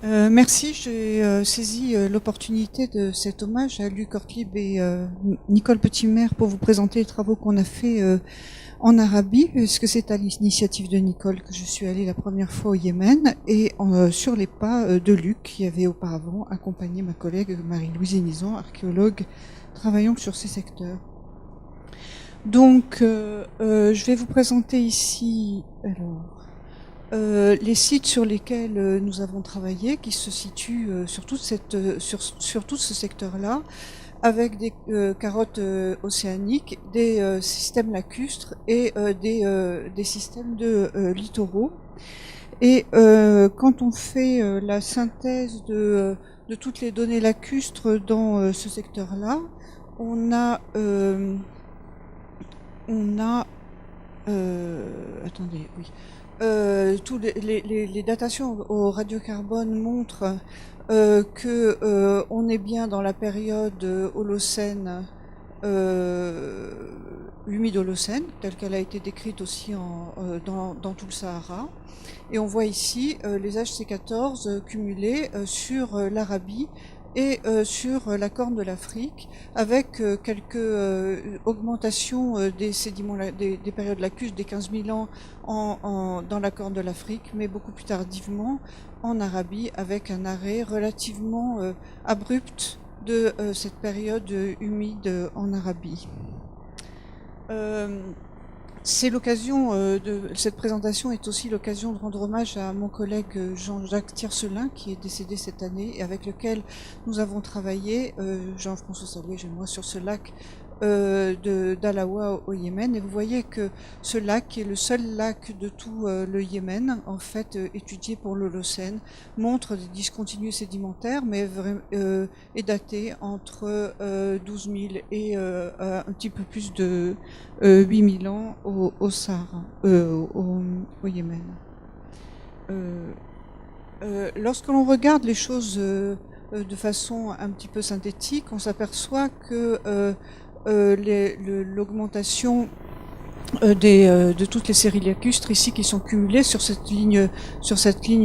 Merci, j'ai saisi l'opportunité de cet hommage à Luc Ortlieb et Nicole Petimer pour vous présenter les travaux qu'on a fait en Arabie, puisque c'est à l'initiative de Nicole que je suis allée la première fois au Yémen, et sur les pas de Luc, qui avait auparavant accompagné ma collègue Marie-Louise Hénizan, archéologue travaillant sur ces secteurs. Donc, je vais vous présenter ici les sites sur lesquels nous avons travaillé, qui se situent sur tout ce secteur-là, avec des carottes océaniques, des systèmes lacustres et des systèmes de littoraux. Et quand on fait la synthèse de toutes les données lacustres dans ce secteur-là, on a attendez, oui. Tous les datations au radiocarbone montrent que on est bien dans la période Holocène, humide Holocène, telle qu'elle a été décrite aussi dans tout le Sahara. Et on voit ici les HC14 cumulés sur l'Arabie et sur la Corne de l'Afrique, avec quelques augmentations des sédiments, des périodes lacustres des 15 000 ans dans la Corne de l'Afrique, mais beaucoup plus tardivement en Arabie, avec un arrêt relativement abrupt de cette période humide en Arabie. C'est l'occasion cette présentation est aussi l'occasion de rendre hommage à mon collègue Jean-Jacques Tiercelin, qui est décédé cette année et avec lequel nous avons travaillé, Jean-François Saliège et moi, sur ce lac d'Alawa au Yémen. Et vous voyez que ce lac, qui est le seul lac de tout le Yémen, en fait étudié pour l'Holocène, montre des discontinués sédimentaires, mais est daté entre 12 000 et un petit peu plus de 8 000 ans au Sahara, au Yémen. Lorsque l'on regarde les choses de façon un petit peu synthétique, on s'aperçoit que l'augmentation de toutes les séries lacustres ici qui sont cumulées sur cette ligne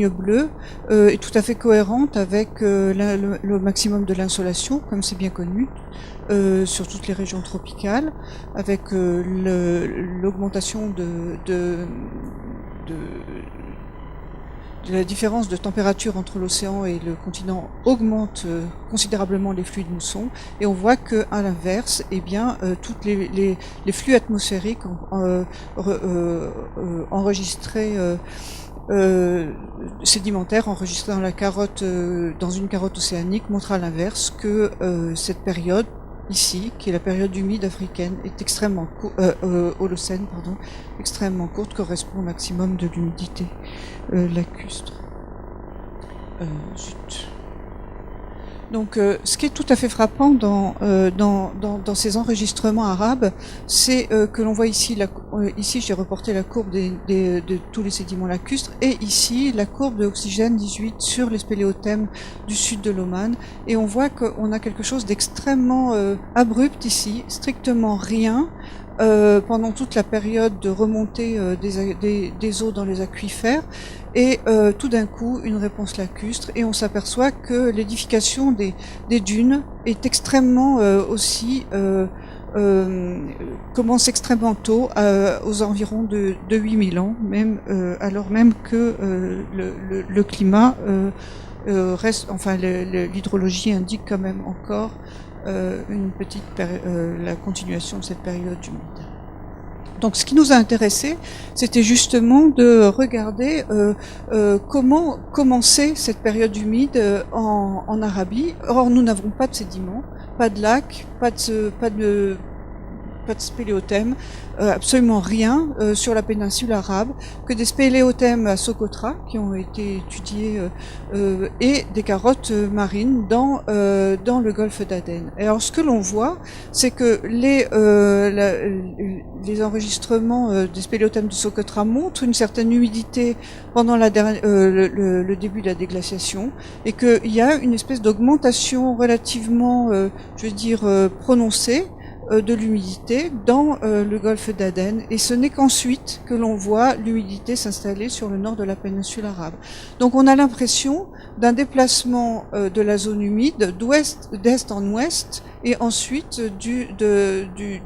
bleue est tout à fait cohérente avec le maximum de l'insolation, comme c'est bien connu, sur toutes les régions tropicales, avec l'augmentation de la différence de température entre l'océan et le continent augmente considérablement les flux de mousson, et on voit que à l'inverse, eh bien, toutes les flux atmosphériques enregistrés sédimentaires enregistrés dans la carotte, dans une carotte océanique, montrent à l'inverse que cette période ici, qui est la période humide africaine, est extrêmement Holocène, pardon, extrêmement courte, correspond au maximum de l'humidité lacustre. Donc, ce qui est tout à fait frappant dans ces enregistrements arabes, c'est que l'on voit ici, ici j'ai reporté la courbe de tous les sédiments lacustres, et ici la courbe de oxygène 18 sur les spéléothèmes du sud de l'Oman, et on voit qu'on a quelque chose d'extrêmement abrupt ici, strictement rien, pendant toute la période de remontée des eaux dans les aquifères, et tout d'un coup une réponse lacustre, et on s'aperçoit que l'édification des dunes est extrêmement aussi commence extrêmement tôt, aux environs de 8000 ans, même alors même que le climat reste, enfin l'hydrologie indique quand même encore la continuation de cette période humide. Donc ce qui nous a intéressé, c'était justement de regarder comment commencer cette période humide en Arabie. Or, nous n'avons pas de sédiments, pas de lacs, pas de spéléothèmes, absolument rien sur la péninsule arabe, que des spéléothèmes à Socotra qui ont été étudiés et des carottes marines dans le golfe d'Aden. Et alors ce que l'on voit, c'est que les enregistrements des spéléothèmes de Socotra montrent une certaine humidité pendant le début de la déglaciation, et qu'il y a une espèce d'augmentation relativement, je veux dire, prononcée de l'humidité dans le golfe d'Aden, et ce n'est qu'ensuite que l'on voit l'humidité s'installer sur le nord de la péninsule arabe. Donc on a l'impression d'un déplacement de la zone humide d'est en ouest et ensuite du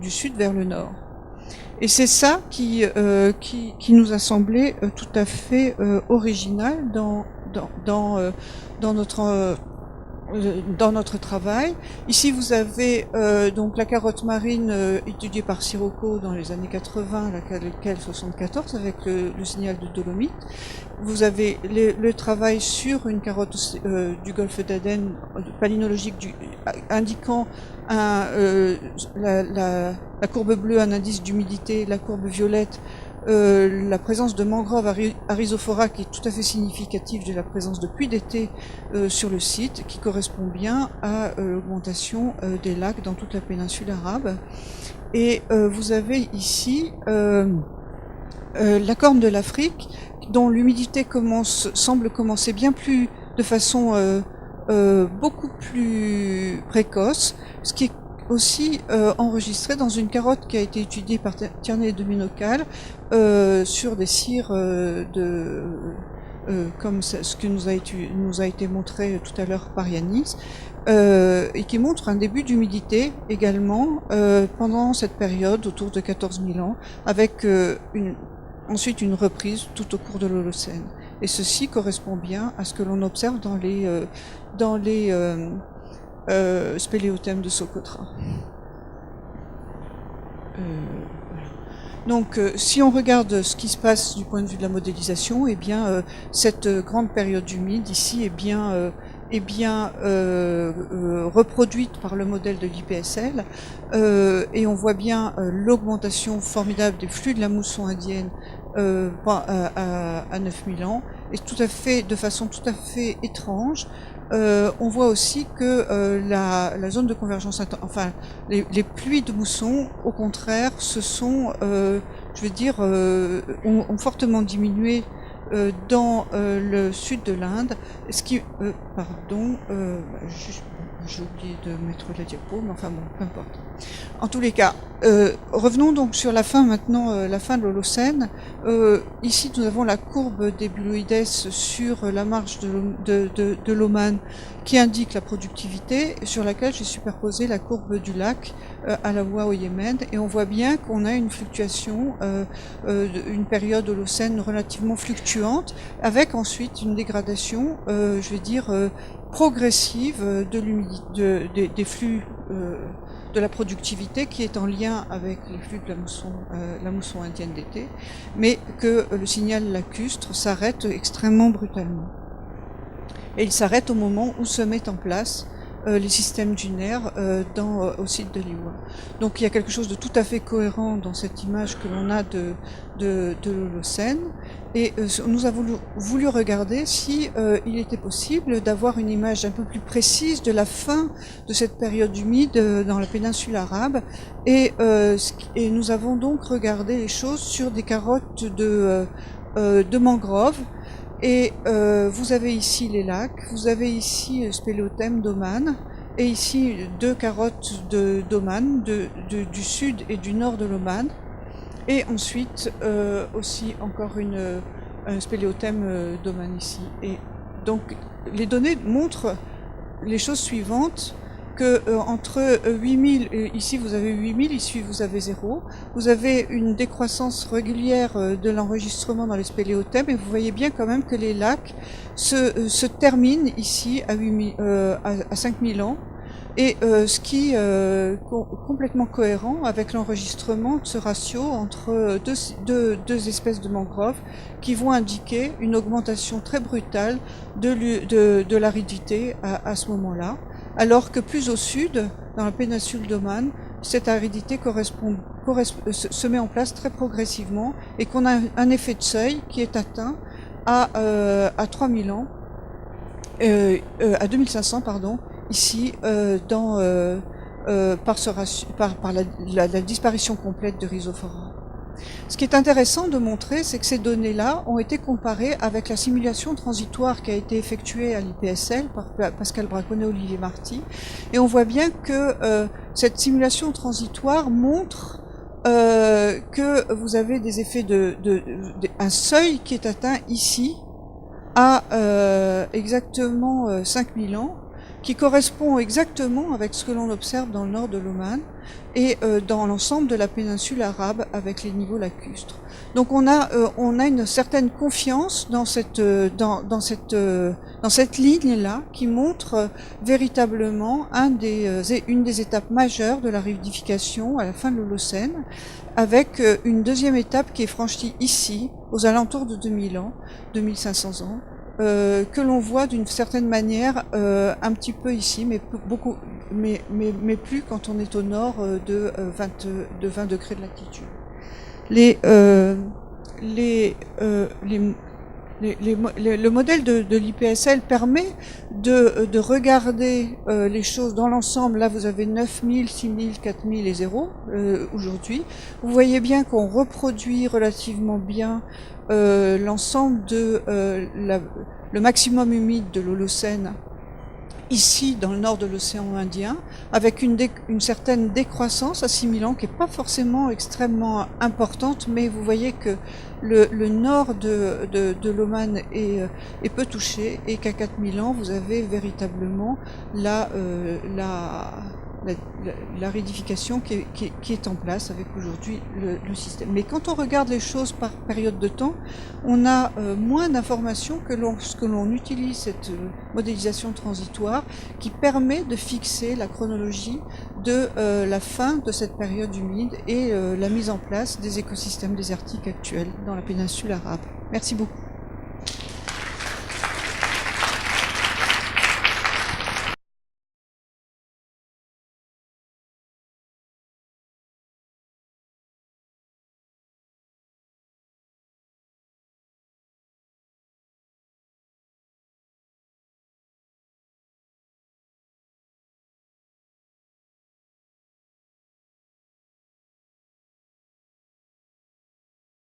sud vers le nord. Et c'est ça qui nous a semblé tout à fait original dans notre travail. Ici, vous avez donc la carotte marine étudiée par Sirocco dans les années 80, laquelle 74, avec le signal de dolomite. Vous avez le travail sur une carotte du golfe d'Aden, palynologique, indiquant la courbe bleue, un indice d'humidité, la courbe violette, la présence de mangroves à rhizophora, qui est tout à fait significative de la présence de pluie d'été sur le site, qui correspond bien à l'augmentation des lacs dans toute la péninsule arabe. Et vous avez ici la corne de l'Afrique, dont l'humidité semble commencer de façon beaucoup plus précoce, ce qui est aussi enregistré dans une carotte qui a été étudiée par Tierney et Dominocal sur des cires comme ce que nous a été montré tout à l'heure par Yanis, et qui montre un début d'humidité également pendant cette période autour de 14 000 ans, avec ensuite une reprise tout au cours de l'Holocène. Et ceci correspond bien à ce que l'on observe dans les spéléothèmes de Socotra. Donc, si on regarde ce qui se passe du point de vue de la modélisation, eh bien, cette grande période humide ici est bien reproduite par le modèle de l'IPSL, et on voit bien l'augmentation formidable des flux de la mousson indienne à 9000 ans, et de façon tout à fait étrange. On voit aussi que la zone de convergence, enfin les pluies de mousson, au contraire, ont fortement diminué dans le sud de l'Inde, ce qui, j'ai oublié de mettre la diapo, mais enfin bon, peu importe. En tous les cas, revenons donc sur la fin maintenant, la fin de l'Holocène. Ici, nous avons la courbe des buloïdes sur la marge de l'Oman qui indique la productivité, sur laquelle j'ai superposé la courbe du lac Alaoua au Yémen, et on voit bien qu'on a une fluctuation, une période holocène relativement fluctuante, avec ensuite une dégradation, progressive des flux de la productivité, qui est en lien avec les flux de la mousson indienne d'été, mais que le signal lacustre s'arrête extrêmement brutalement. Et il s'arrête au moment où se mettent en place les systèmes dunaires au site de Liwa. Donc il y a quelque chose de tout à fait cohérent dans cette image que l'on a de l'Holocène, et nous avons voulu regarder si il était possible d'avoir une image un peu plus précise de la fin de cette période humide dans la péninsule arabe, et nous avons donc regardé les choses sur des carottes de mangroves. Et vous avez ici les lacs, vous avez ici le spéléothème d'Oman, et ici deux carottes d'Oman, du sud et du nord de l'Oman, et ensuite aussi encore un spéléothème d'Oman ici. Et donc les données montrent les choses suivantes, que entre 8000, ici vous avez 8000, ici vous avez 0, vous avez une décroissance régulière de l'enregistrement dans les spéléothèmes, et vous voyez bien quand même que les lacs se terminent ici à 5000 ans, et ce qui est complètement cohérent avec l'enregistrement de ce ratio entre deux espèces de mangroves, qui vont indiquer une augmentation très brutale de l'aridité à ce moment-là. Alors que plus au sud, dans la péninsule d'Oman, cette aridité se met en place très progressivement, et qu'on a un effet de seuil qui est atteint à 3000 ans, à 2500 pardon, ici par la disparition complète de rhizophora. Ce qui est intéressant de montrer, c'est que ces données-là ont été comparées avec la simulation transitoire qui a été effectuée à l'IPSL par Pascal Braconnet et Olivier Marty, et on voit bien que cette simulation transitoire montre que vous avez des effets un seuil qui est atteint ici à exactement 5000 ans, qui correspond exactement avec ce que l'on observe dans le nord de l'Oman et dans l'ensemble de la péninsule arabe avec les niveaux lacustres. Donc on a une certaine confiance dans cette ligne-là qui montre véritablement une des étapes majeures de la rividification à la fin de l'Holocène, avec une deuxième étape qui est franchie ici, aux alentours de 2000 ans, 2500 ans, que l'on voit d'une certaine manière un petit peu ici, mais beaucoup, mais plus quand on est au nord de 20 degrés de latitude. Le modèle de l'IPSL permet de regarder les choses dans l'ensemble. Là, vous avez 9000, 6000, 4000 et 0 aujourd'hui. Vous voyez bien qu'on reproduit relativement bien l'ensemble de le maximum humide de l'Holocène ici dans le nord de l'océan Indien, avec une certaine décroissance à 6000 ans qui n'est pas forcément extrêmement importante, mais vous voyez que le nord de l'Oman est peu touché et qu'à 4000 ans vous avez véritablement la ridification qui est en place avec aujourd'hui le système. Mais quand on regarde les choses par période de temps, on a moins d'informations que lorsque l'on utilise cette modélisation transitoire qui permet de fixer la chronologie de la fin de cette période humide et la mise en place des écosystèmes désertiques actuels dans la péninsule arabe. Merci beaucoup.